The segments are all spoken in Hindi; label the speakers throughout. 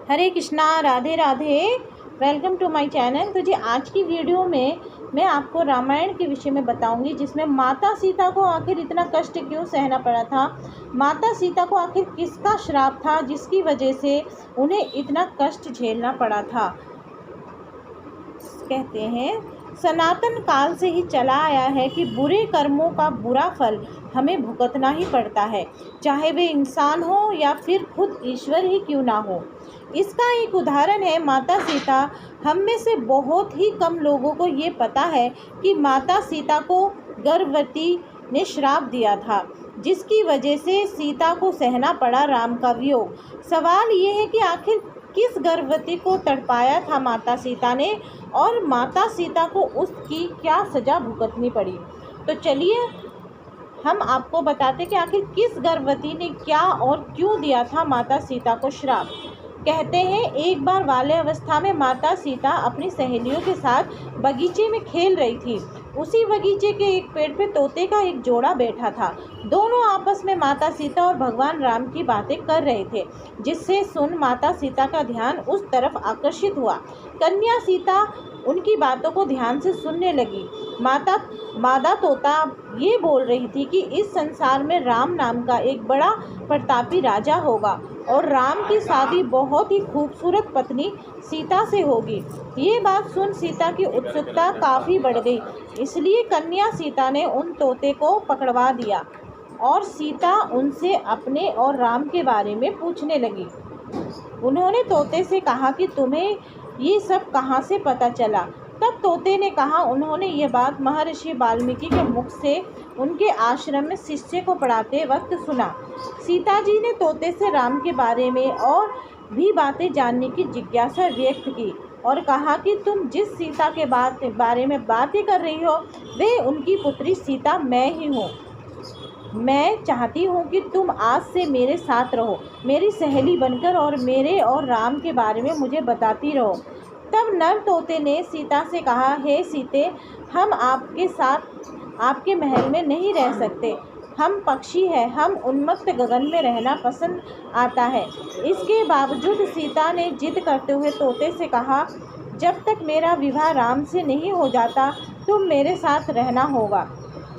Speaker 1: Hare Krishna, Radhe Radhe. Welcome to my channel. तो जी आज की वीडियो में मैं आपको रामायण के विषय में बताऊंगी, जिसमें माता सीता को आखिर इतना कष्ट क्यों सहना पड़ा था। माता सीता को आखिर किसका श्राप था जिसकी वजह से उन्हें इतना कष्ट झेलना पड़ा था। कहते हैं सनातन काल से ही चला आया है कि बुरे कर्मों का बुरा फल हमें भुगतना ही पड़ता है, चाहे वे इंसान हो या फिर खुद ईश्वर ही क्यों ना हो। इसका एक उदाहरण है माता सीता। हम में से बहुत ही कम लोगों को ये पता है कि माता सीता को गर्भवती ने श्राप दिया था, जिसकी वजह से सीता को सहना पड़ा राम का वियोग। सवाल ये है कि आखिर किस गर्भवती को तड़पाया था माता सीता ने, और माता सीता को उसकी क्या सज़ा भुगतनी पड़ी। तो चलिए हम आपको बताते कि आखिर किस गर्भवती ने क्या और क्यों दिया था माता सीता को श्राप। कहते हैं एक बार बाल्य अवस्था में माता सीता अपनी सहेलियों के साथ बगीचे में खेल रही थी। उसी बगीचे के एक पेड़ पे तोते का एक जोड़ा बैठा था। दोनों आपस में माता सीता और भगवान राम की बातें कर रहे थे, जिससे सुन माता सीता का ध्यान उस तरफ आकर्षित हुआ। कन्या सीता उनकी बातों को ध्यान से सुनने लगी। मादा तोता ये बोल रही थी कि इस संसार में राम नाम का एक बड़ा प्रतापी राजा होगा और राम की शादी बहुत ही खूबसूरत पत्नी सीता से होगी। ये बात सुन सीता की उत्सुकता काफ़ी बढ़ गई, इसलिए कन्या सीता ने उन तोते को पकड़वा दिया और सीता उनसे अपने और राम के बारे में पूछने लगी। उन्होंने तोते से कहा कि तुम्हें ये सब कहाँ से पता चला। तब तोते ने कहा उन्होंने ये बात महर्षि वाल्मीकि के मुख से उनके आश्रम में शिष्य को पढ़ाते वक्त सुना। सीता जी ने तोते से राम के बारे में और भी बातें जानने की जिज्ञासा व्यक्त की और कहा कि तुम जिस सीता के बारे में बातें कर रही हो वे उनकी पुत्री सीता मैं ही हूँ। मैं चाहती हूँ कि तुम आज से मेरे साथ रहो, मेरी सहेली बनकर, और मेरे और राम के बारे में मुझे बताती रहो। तब नर तोते ने सीता से कहा, हे सीते, हम आपके साथ आपके महल में नहीं रह सकते। हम पक्षी हैं, हम उन्मुक्त गगन में रहना पसंद आता है। इसके बावजूद सीता ने जिद करते हुए तोते से कहा, जब तक मेरा विवाह राम से नहीं हो जाता तुम मेरे साथ रहना होगा।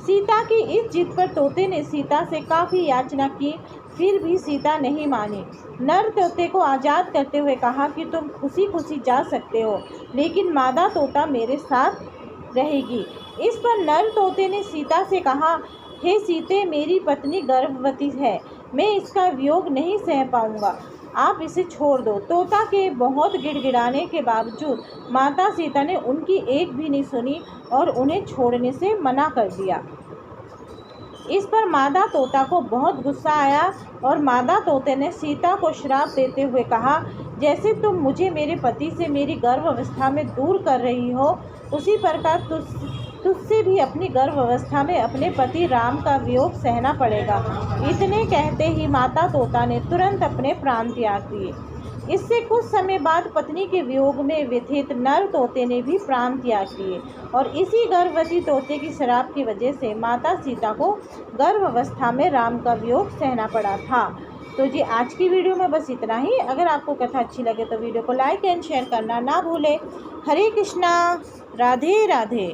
Speaker 1: सीता की इस जिद पर तोते ने सीता से काफ़ी याचना की, फिर भी सीता नहीं मानी। नर तोते को आज़ाद करते हुए कहा कि तुम खुशी खुशी जा सकते हो, लेकिन मादा तोता मेरे साथ रहेगी। इस पर नर तोते ने सीता से कहा, हे सीते, मेरी पत्नी गर्भवती है, मैं इसका वियोग नहीं सह पाऊंगा, आप इसे छोड़ दो। तोता के बहुत गिड़गिड़ाने के बावजूद माता सीता ने उनकी एक भी नहीं सुनी और उन्हें छोड़ने से मना कर दिया। इस पर मादा तोता को बहुत गुस्सा आया और मादा तोते ने सीता को श्राप देते हुए कहा, जैसे तुम मुझे मेरे पति से मेरी गर्भ अवस्था में दूर कर रही हो, उसी प्रकार तुझसे भी अपनी गर्भ अवस्था में अपने पति राम का वियोग सहना पड़ेगा। इतने कहते ही माता तोता ने तुरंत अपने प्राण त्याग दिए। इससे कुछ समय बाद पत्नी के वियोग में व्यथित नर तोते ने भी प्राण त्याग दिए और इसी गर्भवती तोते की श्राप की वजह से माता सीता को गर्भ अवस्था में राम का वियोग सहना पड़ा था। तो जी आज की वीडियो में बस इतना ही। अगर आपको कथा अच्छी लगे तो वीडियो को लाइक एंड शेयर करना ना भूलें। हरे कृष्णा, राधे राधे।